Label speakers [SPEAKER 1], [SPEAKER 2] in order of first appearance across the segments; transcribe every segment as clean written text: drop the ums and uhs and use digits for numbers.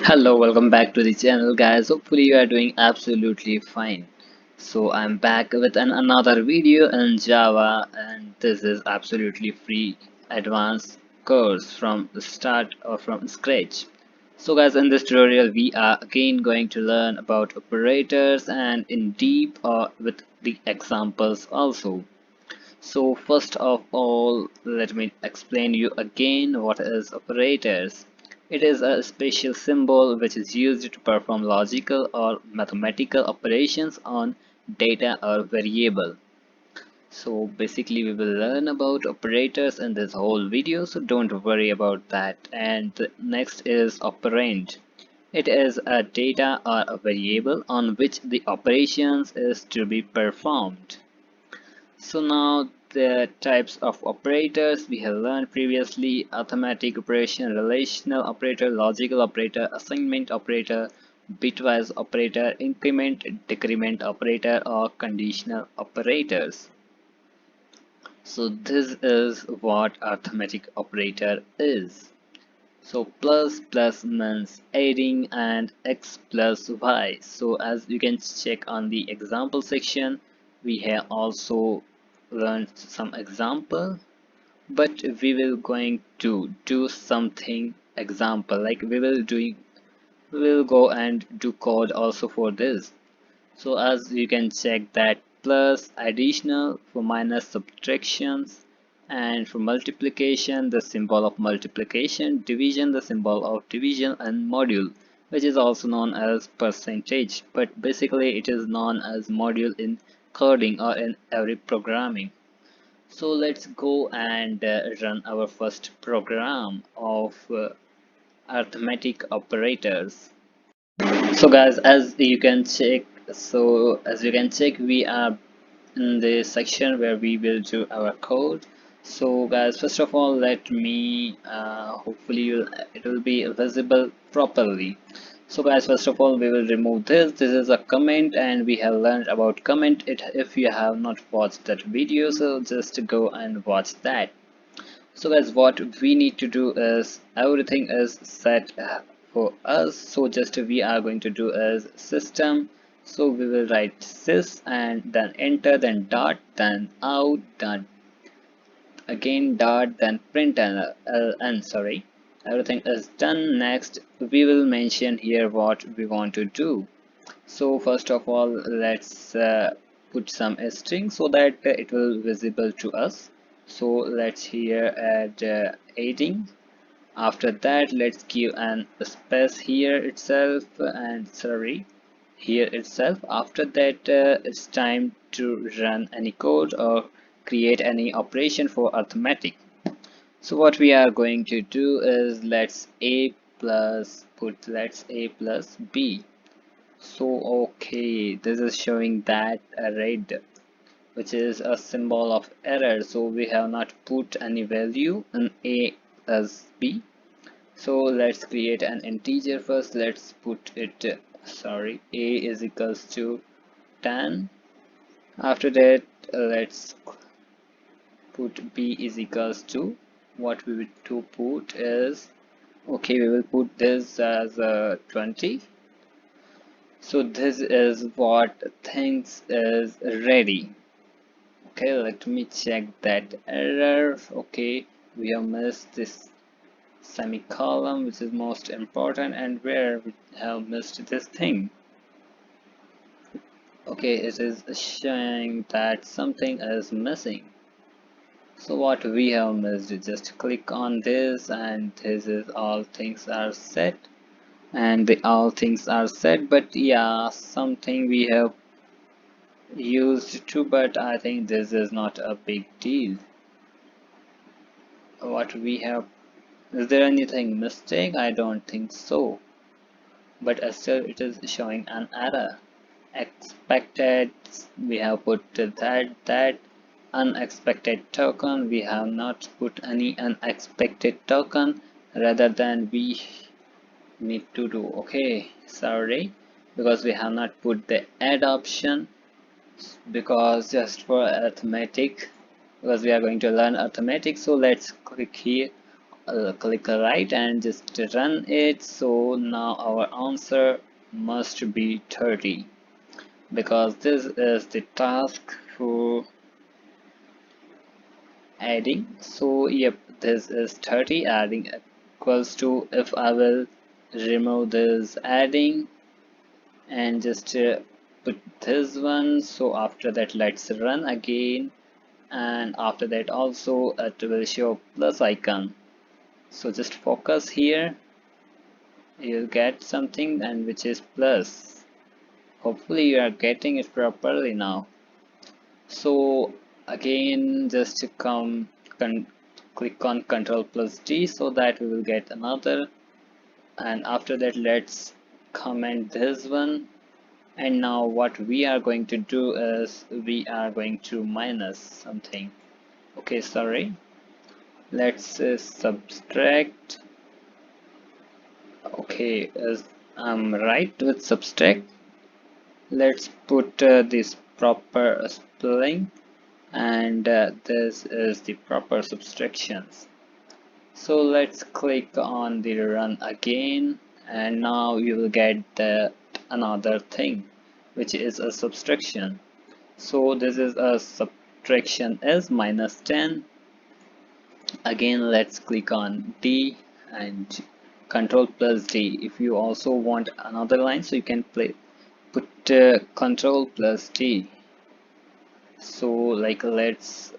[SPEAKER 1] Hello, welcome back to the channel, guys. Hopefully, you are doing absolutely fine. So, I'm back with another video in Java, and this is absolutely free advanced course from the start or from scratch. So, guys, in this tutorial, we are again going to learn about operators and in deep or with the examples also. So first of all, let me explain you again what is operators. It is a special symbol which is used to perform logical or mathematical operations on data or variable. So basically we will learn about operators in this whole video, so don't worry about that. And the next is operand. It is a data or a variable on which the operations is to be performed. So now the types of operators we have learned previously: arithmetic operation, relational operator, logical operator, assignment operator, bitwise operator, increment, decrement operator, or conditional operators. So this is what arithmetic operator is. So plus means adding and x plus y. So as you can check on the example section, we have also learned some example, but we will going to do something example, like we will go and do code also for this. So as you can check that plus additional, for minus subtractions, and for multiplication the symbol of multiplication, division the symbol of division, and module, which is also known as percentage, but basically it is known as module in coding or in every programming. So let's go and run our first program of arithmetic operators. So guys, as you can check, we are in the section where we will do our code. So guys, first of all, let me hopefully it will be visible properly. So guys, first of all, we will remove this is a comment, and we have learned about comment it if you have not watched that video, so just go and watch that. So guys, what we need to do is everything is set for us. So just we are going to do is system. So we will write sys and then enter, then dot, then out, then again dot, then print and sorry, everything is done. Next, we will mention here what we want to do. So first of all, let's put some string so that it will visible to us. So let's here add adding. After that, let's give an space here itself, and sorry, here itself. After that, it's time to run any code or create any operation for arithmetic. So what we are going to do is let's a plus b. So okay, this is showing that a red, which is a symbol of error. So we have not put any value in a plus b. So let's create an integer first. Let's put it sorry, a is equals to 10. After that, let's put b is equals to, what we will to put is, okay, we will put this as 20. So this is what things is ready. Okay, let me check that error. Okay, we have missed this semicolon, which is most important, and where we have missed this thing. Okay, it is showing that something is missing. So what we have missed, just click on this, and this is all things are set, and all things are set, but yeah, something we have used to, but I think this is not a big deal. What we have, is there anything mistake? I don't think so, but still it is showing an error. Expected, we have put that unexpected token, we have not put any unexpected token, rather than we need to do, okay, sorry, because we have not put the add option, because just for arithmetic, because we are going to learn arithmetic. So let's click here click right and just run it. So now our answer must be 30 because this is the task for adding. So yep, this is 30. Adding equals to, if I will remove this adding and just put this one, so after that let's run again, and after that also it will show plus icon. So just focus here, you'll get something and which is plus. Hopefully you are getting it properly now. So again just click on Ctrl plus D so that we will get another, and after that let's comment this one. And now what we are going to do is we are going to minus something. Okay, sorry, let's subtract. Okay, as I'm right with subtract, let's put this proper spelling, and this is the proper subtractions. So let's click on the run again, and now you will get the another thing which is a subtraction. So this is a subtraction is minus 10. Again let's click on D and Control plus D. If you also want another line, so you can put Control plus D. So like let's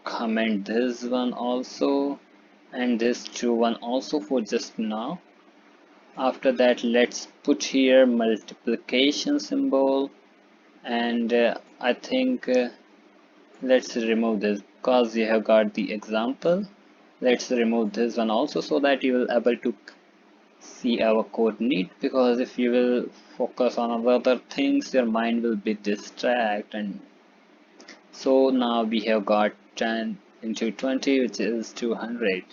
[SPEAKER 1] comment this one also and this two one also for just now. After that let's put here multiplication symbol, and I think let's remove this because you have got the example. Let's remove this one also so that you will able to see our code neat, because if you will focus on other things your mind will be distracted. And so now we have got 10 into 20 which is 200.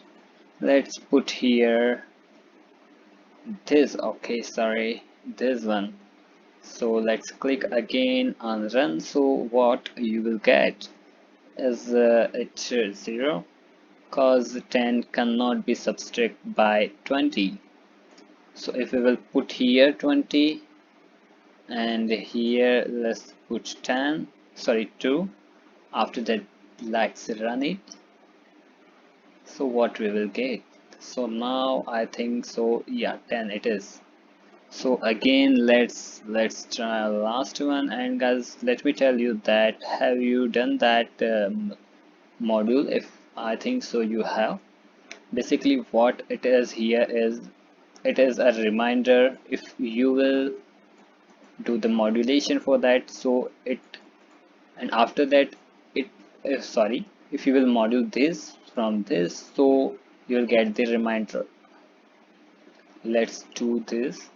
[SPEAKER 1] Let's put here this, okay sorry, this one. So let's click again on run. So what you will get is it's 0 because 10 cannot be subtracted by 20. So if we will put here 20 and here let's put 10, sorry 2, after that let's run it. So what we will get, so now I think so yeah 10 it is. So again let's try last one. And guys, let me tell you that have you done that module? If I think so you have. Basically what it is here is it is a reminder. If you will do the modulation for that, so it, and after that it sorry, if you will module this from this, so you'll get the reminder. Let's do this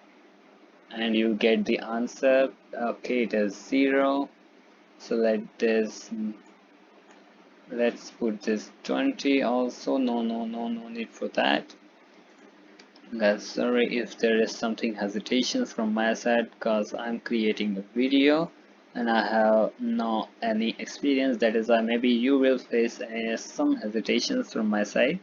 [SPEAKER 1] and you get the answer. Okay, it is 0. So let's put this 20 also. No need for that. Guys, sorry if there is something hesitation from my side because I'm creating a video and I have no any experience. That is why maybe you will face some hesitations from my side,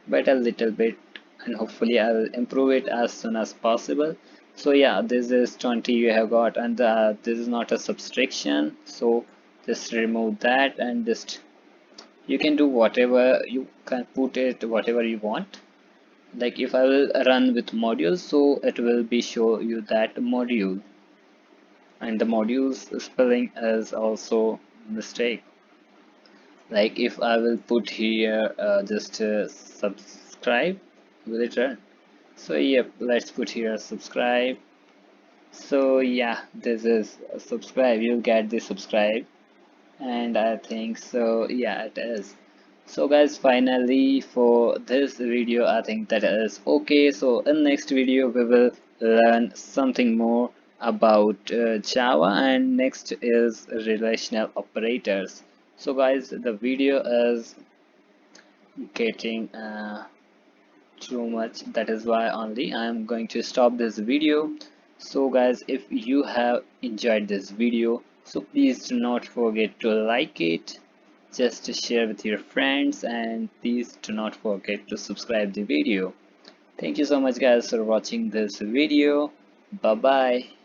[SPEAKER 1] but a little bit, and hopefully I will improve it as soon as possible. So yeah, this is 20 you have got, and this is not a subtraction, so just remove that and just you can do whatever, you can put it whatever you want. Like if I will run with modules, so it will be show you that module, and the modules spelling is also mistake. Like if I will put here just subscribe, will it run? So yep, let's put here subscribe. So yeah, this is subscribe, you'll get the subscribe, and I think so yeah it is. So guys, finally for this video I think that is okay. So in next video we will learn something more about Java, and next is relational operators. So guys, the video is getting too much, that is why only I am going to stop this video. So guys, if you have enjoyed this video, so please do not forget to like it, just to share with your friends, and please do not forget to subscribe the video. Thank you so much guys for watching this video. Bye bye.